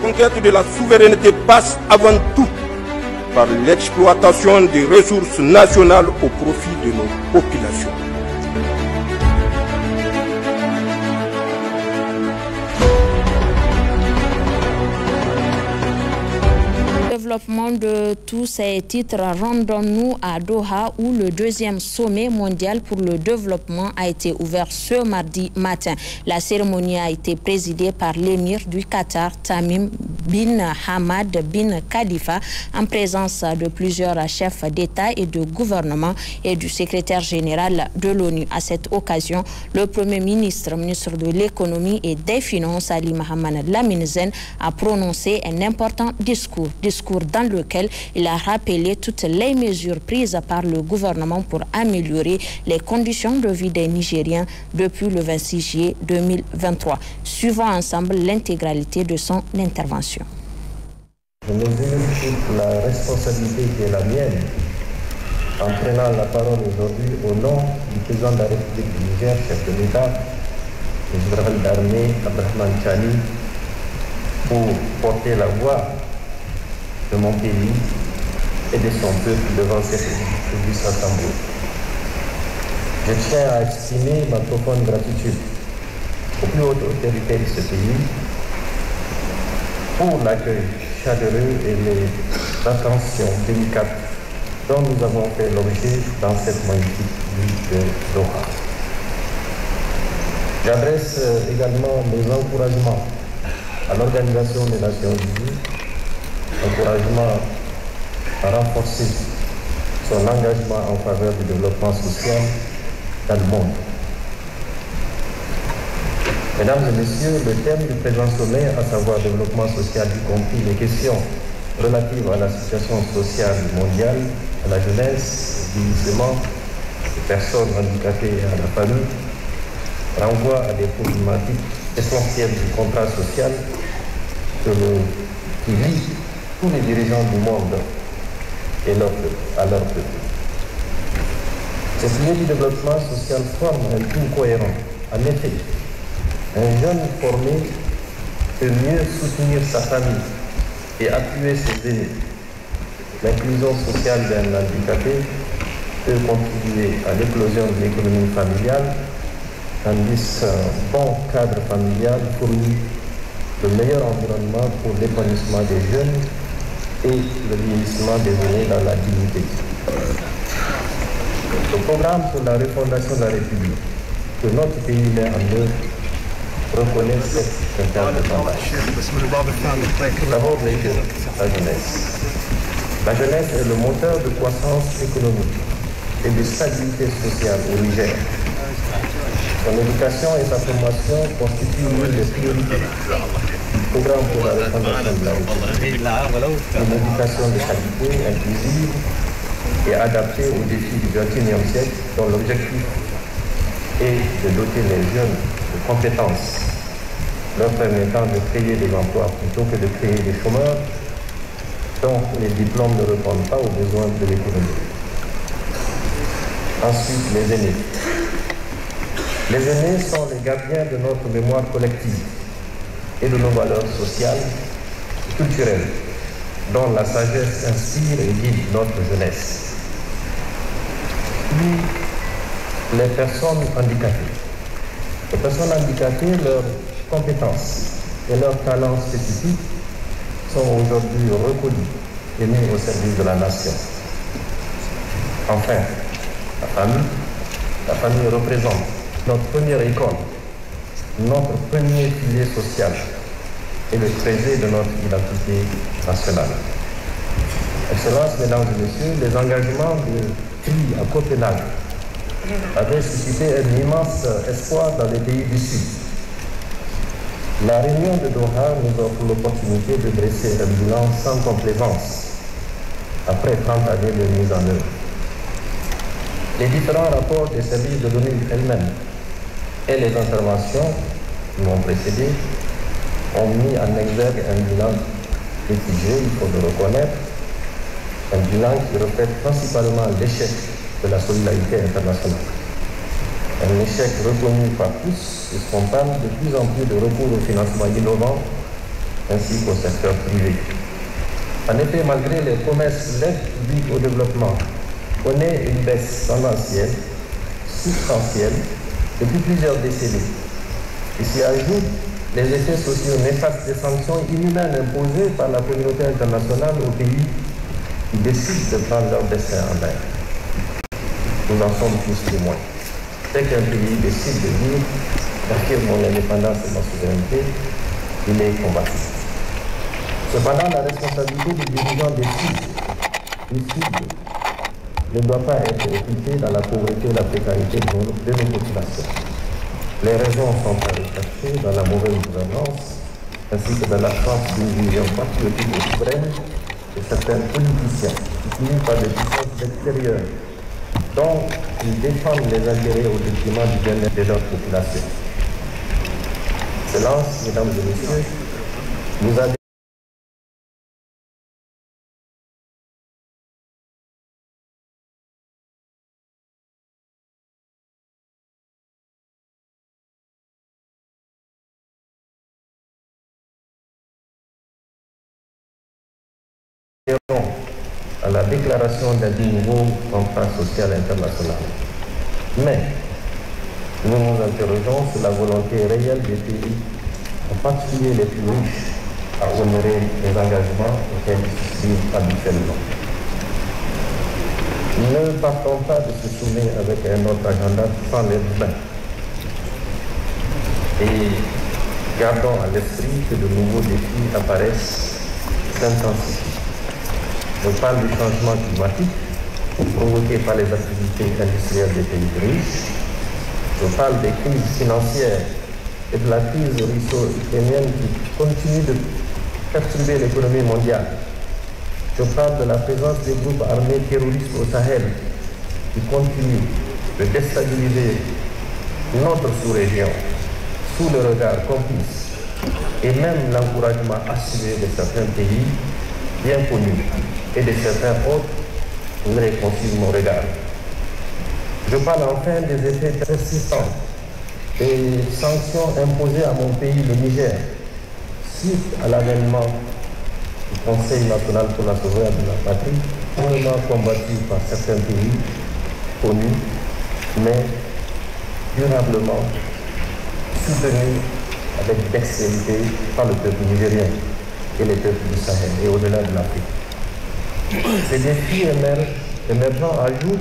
conquête de la souveraineté passe avant tout par l'exploitation des ressources nationales au profit de nos populations. Développement de tous ces titres, rendons-nous à Doha où le deuxième sommet mondial pour le développement a été ouvert ce mardi matin. La cérémonie a été présidée par l'émir du Qatar, Tamim bin Hamad bin Khalifa, en présence de plusieurs chefs d'État et de gouvernement et du secrétaire général de l'ONU. À cette occasion, le Premier ministre, ministre de l'économie et des finances, Ali Mohamed Lamine Zen, a prononcé un important discours dans lequel il a rappelé toutes les mesures prises par le gouvernement pour améliorer les conditions de vie des Nigériens depuis le 26 juillet 2023. Suivons ensemble l'intégralité de son intervention. Je mesure toute la responsabilité qui est la mienne en prenant la parole aujourd'hui au nom du président de la République du Niger, chef de l'État, le général d'armée Abdrahman Chani, pour porter la voix de mon pays et de son peuple devant cette auguste assemblée. Je tiens à exprimer ma profonde gratitude aux plus hautes autorités de ce pays pour l'accueil chaleureux et les attentions délicates dont nous avons fait l'objet dans cette magnifique ville de Doha. J'adresse également mes encouragements à l'Organisation des Nations Unies, encouragement à renforcer son engagement en faveur du développement social dans le monde. Mesdames et messieurs, le thème du présent sommet, à savoir développement social, y compris les questions relatives à la situation sociale mondiale, à la jeunesse, au vieillissement, aux personnes handicapées et à la famille, renvoie à des problématiques essentielles du contrat social qui lie tous les dirigeants du monde et à leur peuple. Cette ligne du développement social forme un tout cohérent. En effet, un jeune formé peut mieux soutenir sa famille et appuyer ses aînés. L'inclusion sociale d'un handicapé peut contribuer à l'éclosion de l'économie familiale, tandis qu'un bon cadre familial fournit le meilleur environnement pour l'épanouissement des jeunes et le vieillissement des aînés dans la dignité. Le programme pour la refondation de la République que notre pays met en œuvre reconnaît cette interne de tendance. D'abord les jeunes, la jeunesse. La jeunesse est le moteur de croissance économique et de stabilité sociale au Niger. Son éducation et sa formation constituent l'une des priorités du programme pour la refondation de la République. Une éducation de qualité, inclusive et adaptée aux défis du XXIe siècle, dont l'objectif est de doter les jeunes de compétences leur permettant de créer des emplois plutôt que de créer des chômeurs dont les diplômes ne répondent pas aux besoins de l'économie. Ensuite, les aînés. Les aînés sont les gardiens de notre mémoire collective et de nos valeurs sociales et culturelles, dont la sagesse inspire et guide notre jeunesse. Puis, les personnes handicapées. Les personnes handicapées, leurs compétences et leurs talents spécifiques sont aujourd'hui reconnus et mis au service de la nation. Enfin, la famille représente notre première école, notre premier pilier social et le trésor de notre identité nationale. Excellences, mesdames et messieurs, les engagements de tri à Copenhague avaient suscité un immense espoir dans les pays du Sud. La réunion de Doha nous offre l'opportunité de dresser un bilan sans complaisance après 30 années de mise en œuvre. Les différents rapports des services de l'ONU elle-même et les interventions qui m'ont précédé ont mis en exergue un bilan mitigé, il faut le reconnaître, un bilan qui reflète principalement l'échec de la solidarité internationale. Un échec reconnu par tous, puisqu'on parle de plus en plus de recours au financement innovant ainsi qu'au secteur privé. En effet, malgré les promesses d'aide publique au développement, on est une baisse tendancielle, substantielle, depuis plusieurs décennies. Et s'y ajoutent les effets sociaux néfastes des sanctions inhumaines imposées par la communauté internationale aux pays qui décident de prendre leur destin en main. Nous en sommes tous témoins. Dès qu'un pays décide de dire d'affirmer mon indépendance et ma souveraineté, il est combattu. Cependant, la responsabilité des dirigeants des cibles ne doit pas être occultée dans la pauvreté et la précarité de nos populations. Les raisons sont à rechercher dans la mauvaise gouvernance, ainsi que dans l'absence d'une vision patriotique et souveraine de certains politiciens qui finissent par des puissances extérieures, dont ils défendent les intérêts au détriment du bien-être de leur population. Excellence, mesdames et messieurs, nous avons à la déclaration d'un nouveau contrat social international. Mais nous nous interrogeons sur la volonté réelle des pays, en particulier les plus riches, à honorer les engagements auxquels ils souscrivent habituellement. Ne partons pas de ce sommet avec un autre agenda sans les mains. Et gardons à l'esprit que de nouveaux défis apparaissent, s'intensifient. Je parle du changement climatique provoqué par les activités industrielles des pays riches. Je parle des crises financières et de la crise russo-ukrainienne qui continue de perturber l'économie mondiale. Je parle de la présence des groupes armés terroristes au Sahel qui continuent de déstabiliser notre sous-région sous le regard complice et même l'encouragement assumé de certains pays bien connus et de certains autres voudraient poursuivre mon regard. Je parle enfin des effets persistants des sanctions imposées à mon pays, le Niger, suite à l'avènement du Conseil national pour la sauvegarde de la patrie, vraiment combattu par certains pays connus, mais durablement soutenu avec dextérité par le peuple nigérien et les peuples du Sahel et au-delà de l'Afrique. Ces défis émergents ajoutent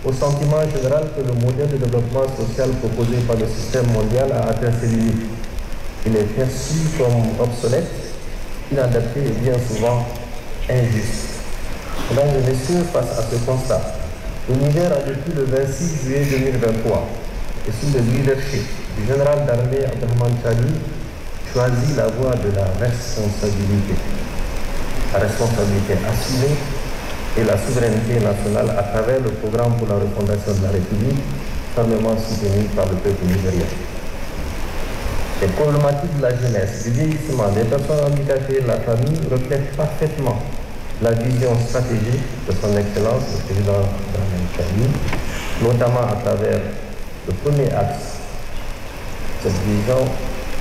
au sentiment général que le modèle de développement social proposé par le système mondial a atteint ses limites. Il est perçu comme obsolète, inadapté et bien souvent injuste. Mesdames et messieurs, face à ce constat, le Niger a depuis le 26 juillet 2023 et sous le leadership du général d'armée Abdelrahman Chani choisi la voie de la responsabilité. La responsabilité assumée et la souveraineté nationale à travers le programme pour la refondation de la République, fermement soutenu par le peuple nigérien. Les problématiques de la jeunesse, du vieillissement, des personnes handicapées et de la famille reflètent parfaitement la vision stratégique de son Excellence, le président Abdelrahman Chani, notamment à travers le premier axe. Cette vision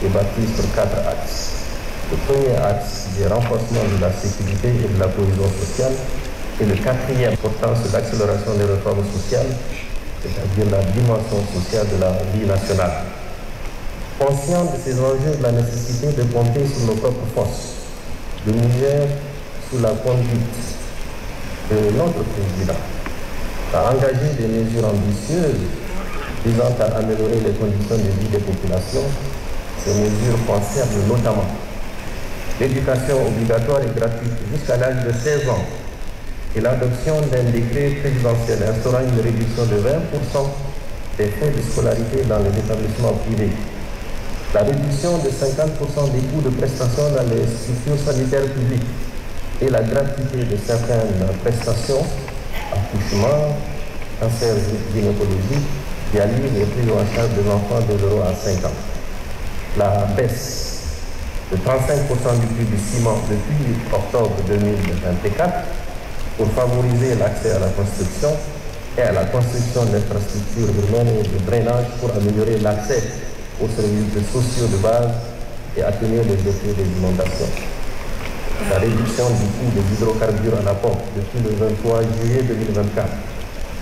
est bâtie sur 4 axes. Le premier axe du renforcement de la sécurité et de la cohésion sociale et le quatrième portant sur l'accélération des réformes sociales, c'est-à-dire la dimension sociale de la vie nationale. Conscient de ces enjeux, de la nécessité de compter sur nos propres forces, le Niger, sous la conduite de notre président, a engagé des mesures ambitieuses visant à améliorer les conditions de vie des populations. Ces mesures concernent notamment l'éducation obligatoire et gratuite jusqu'à l'âge de 16 ans et l'adoption d'un décret présidentiel instaurant une réduction de 20% des frais de scolarité dans les établissements privés, la réduction de 50% des coûts de prestations dans les structures sanitaires publiques et la gratuité de certaines prestations, accouchement, cancer gynécologique, dialyse et prise en charge des enfants de 0 à 5 ans. La baisse de 35% du prix du ciment depuis octobre 2024 pour favoriser l'accès à la construction et à la construction d'infrastructures urbaines et de drainage pour améliorer l'accès aux services sociaux de base et atténuer les effets des inondations. La réduction du coût des hydrocarbures à la pompe depuis le 23 juillet 2024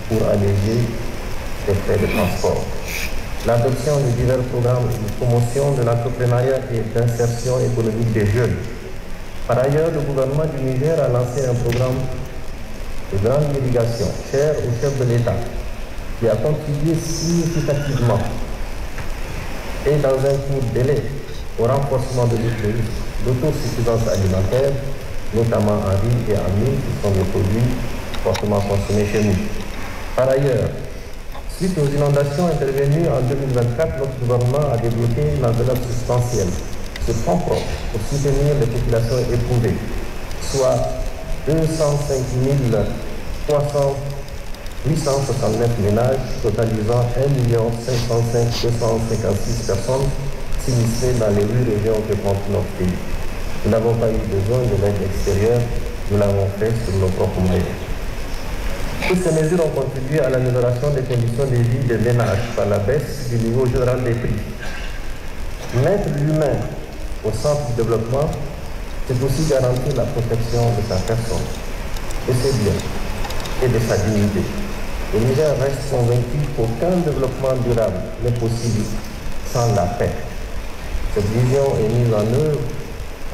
pour alléger les frais de transport. L'adoption de divers programmes de promotion de l'entrepreneuriat et d'insertion économique des jeunes. Par ailleurs, le gouvernement du Niger a lancé un programme de grande irrigation cher au chef de l'État qui a contribué significativement et dans un court délai au renforcement de l'autosuffisance alimentaire, notamment en riz et en mil, qui sont des produits fortement consommés chez nous. Par ailleurs, suite aux inondations intervenues en 2024, notre gouvernement a débloqué une enveloppe substantielle de fonds propres pour soutenir les populations éprouvées, soit 205 869 ménages, totalisant 1 505 256 personnes sinistrées dans les 8 régions que compte notre pays. Nous n'avons pas eu besoin de l'aide extérieure, nous l'avons fait sur nos propres moyens. Toutes ces mesures ont contribué à l'amélioration des conditions de vie des ménages par la baisse du niveau général des prix. Mettre l'humain au centre du développement, c'est aussi garantir la protection de sa personne, de ses biens et de sa dignité. Le Niger reste convaincu qu'aucun développement durable n'est possible sans la paix. Cette vision est mise en œuvre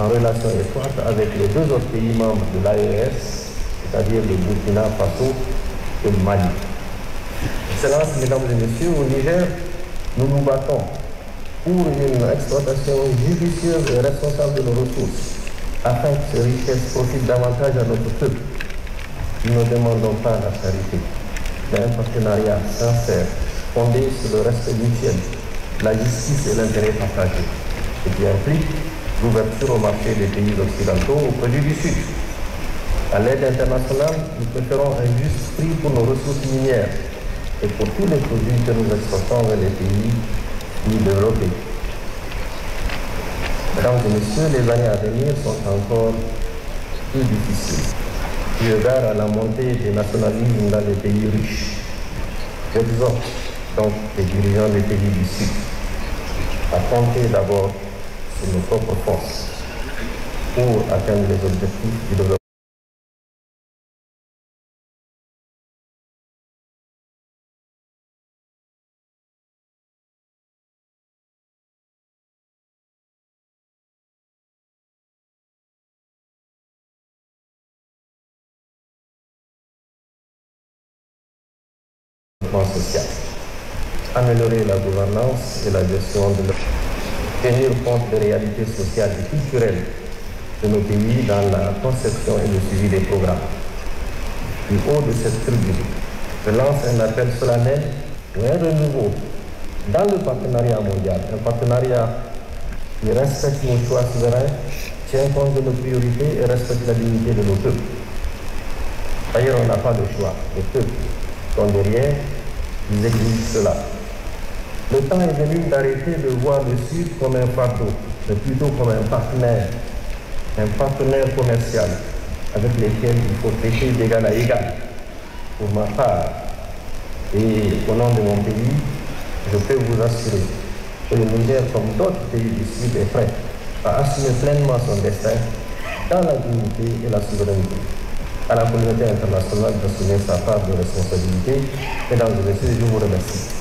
en relation étroite avec les deux autres pays membres de l'AES, c'est-à-dire le Burkina Faso et le Mali. Excellences, mesdames et messieurs, au Niger, nous nous battons pour une exploitation judicieuse et responsable de nos ressources, afin que ces richesses profitent davantage à notre peuple. Nous ne demandons pas la charité, mais un partenariat sincère, fondé sur le respect mutuel, la justice et l'intérêt partagé, ce qui implique l'ouverture au marché des pays occidentaux aux produits du Sud. À l'aide internationale, nous préférons un juste prix pour nos ressources minières et pour tous les produits que nous exportons vers les pays développés. Mesdames et messieurs, les années à venir sont encore plus difficiles. Eu égard à la montée des nationalismes dans les pays riches, j'exhorte donc les dirigeants des pays du Sud à compter d'abord sur nos propres forces pour atteindre les objectifs du développement. Social. Améliorer la gouvernance et la gestion de l'eau. Tenir compte des réalités sociales et culturelles de nos pays dans la conception et le suivi des programmes. Du haut de cette tribune, je lance un appel solennel pour un renouveau dans le partenariat mondial, un partenariat qui respecte nos choix souverains, tient compte de nos priorités et respecte la dignité de nos peuples. D'ailleurs, on n'a pas le choix. Les peuples sont derrière. Ils exigent cela. Le temps est venu d'arrêter de voir le Sud comme un fardeau, mais plutôt comme un partenaire commercial avec lequel il faut traiter d'égal à égal. Pour ma part, et au nom de mon pays, je peux vous assurer que le Niger, comme d'autres pays du Sud, est prêt à assumer pleinement son destin dans la dignité et la souveraineté. À la communauté internationale d'assumer sa part de responsabilité. Mesdames et messieurs, je vous remercie.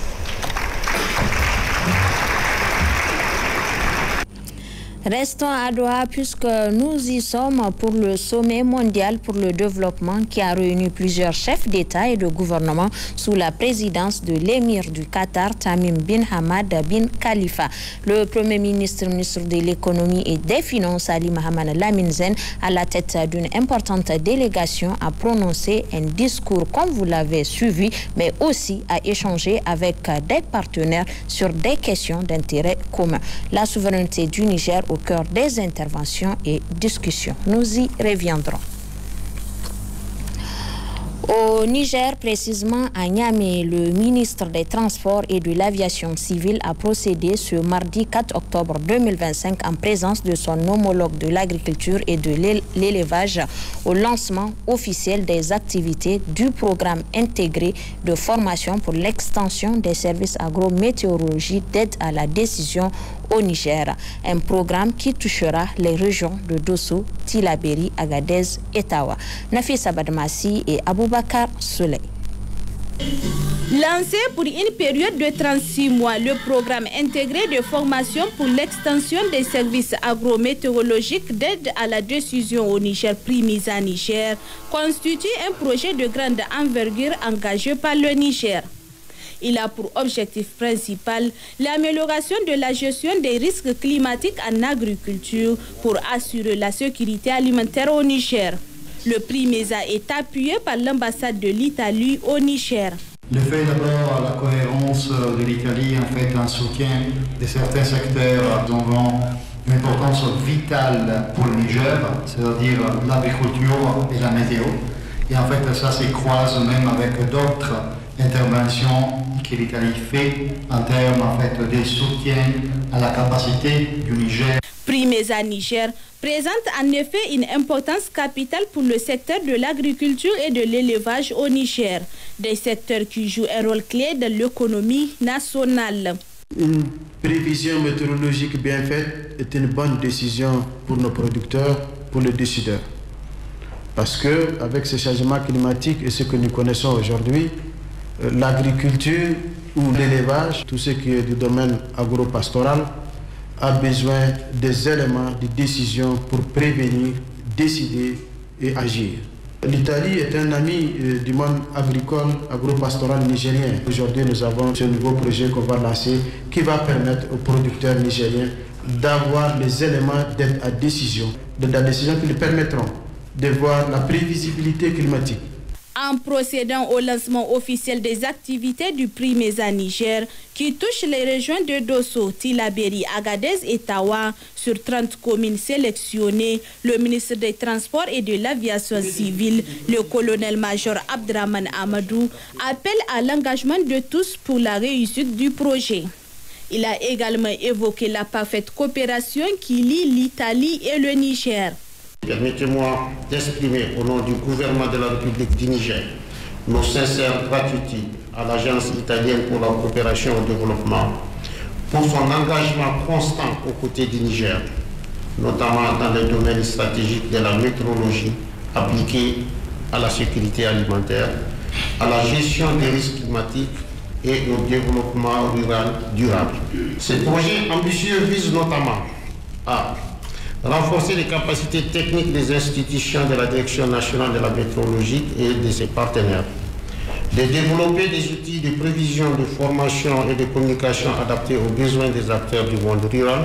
Restons à Doha puisque nous y sommes pour le sommet mondial pour le développement qui a réuni plusieurs chefs d'État et de gouvernement sous la présidence de l'émir du Qatar, Tamim bin Hamad bin Khalifa. Le Premier ministre de l'économie et des finances, Ali Mohamed Lamine Zen, à la tête d'une importante délégation, a prononcé un discours comme vous l'avez suivi, mais aussi a échangé avec des partenaires sur des questions d'intérêt commun. La souveraineté du Niger au cœur des interventions et discussions. Nous y reviendrons. Au Niger, précisément à Niamey, le ministre des Transports et de l'Aviation civile a procédé ce mardi 4 octobre 2025 en présence de son homologue de l'agriculture et de l'élevage au lancement officiel des activités du programme intégré de formation pour l'extension des services agrométéorologie d'aide à la décision au Niger. Un programme qui touchera les régions de Dosso, Tillabéri, Agadez et Tawa. Nafisa Badmassi et Aboubakar Souley. Lancé pour une période de 36 mois, le programme intégré de formation pour l'extension des services agrométéorologiques d'aide à la décision au Niger, Primeza Niger, constitue un projet de grande envergure engagé par le Niger. Il a pour objectif principal l'amélioration de la gestion des risques climatiques en agriculture pour assurer la sécurité alimentaire au Niger. Le Primeza est appuyé par l'ambassade de l'Italie au Niger. Le fait d'abord la cohérence de l'Italie, en fait, un soutien de certains secteurs qui ont une importance vitale pour le Niger, c'est-à-dire l'agriculture et la météo. Et en fait, ça se croise même avec d'autres interventions que l'Italie fait en termes en fait, de soutien à la capacité du Niger. Primeza Niger présente en effet une importance capitale pour le secteur de l'agriculture et de l'élevage au Niger, des secteurs qui jouent un rôle clé dans l'économie nationale. Une prévision météorologique bien faite est une bonne décision pour nos producteurs, pour les décideurs. Parce qu'avec ce changement climatique et ce que nous connaissons aujourd'hui, l'agriculture ou l'élevage, tout ce qui est du domaine agro-pastoral, a besoin des éléments de décision pour prévenir, décider et agir. L'Italie est un ami du monde agricole, agro-pastoral nigérien. Aujourd'hui, nous avons ce nouveau projet qu'on va lancer qui va permettre aux producteurs nigériens d'avoir les éléments d'aide à décision, qui leur permettront de voir la prévisibilité climatique. En procédant au lancement officiel des activités du Primeza Niger, qui touche les régions de Dosso, Tillabéri, Agadez et Tawa, sur 30 communes sélectionnées, le ministre des Transports et de l'Aviation civile, le colonel-major Abdraman Amadou, appelle à l'engagement de tous pour la réussite du projet. Il a également évoqué la parfaite coopération qui lie l'Italie et le Niger. Permettez-moi d'exprimer au nom du gouvernement de la République du Niger nos sincères gratitudes à l'Agence italienne pour la coopération au développement pour son engagement constant aux côtés du Niger, notamment dans les domaines stratégiques de la météorologie appliquée à la sécurité alimentaire, à la gestion des risques climatiques et au développement rural durable. Ce projet ambitieux vise notamment à renforcer les capacités techniques des institutions de la Direction nationale de la météorologie et de ses partenaires, de développer des outils de prévision, de formation et de communication adaptés aux besoins des acteurs du monde rural,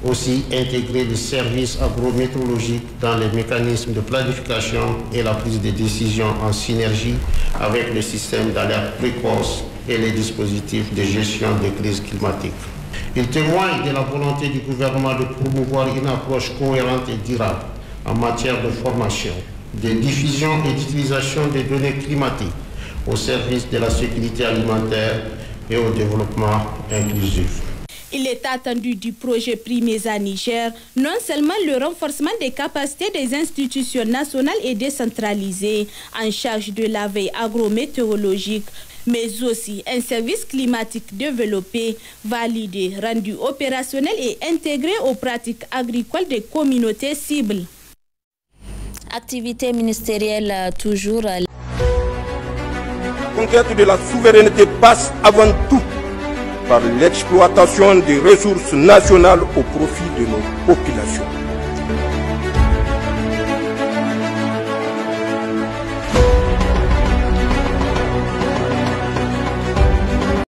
aussi intégrer les services agrométéorologiques dans les mécanismes de planification et la prise de décision en synergie avec le système d'alerte précoce et les dispositifs de gestion des crises climatiques. Il témoigne de la volonté du gouvernement de promouvoir une approche cohérente et durable en matière de formation, de diffusion et d'utilisation des données climatiques au service de la sécurité alimentaire et au développement inclusif. Il est attendu du projet Primeza Niger non seulement le renforcement des capacités des institutions nationales et décentralisées en charge de la veille agrométéorologique, mais aussi un service climatique développé, validé, rendu opérationnel et intégré aux pratiques agricoles des communautés cibles. Activité ministérielle toujours. La conquête de la souveraineté passe avant tout par l'exploitation des ressources nationales au profit de nos populations.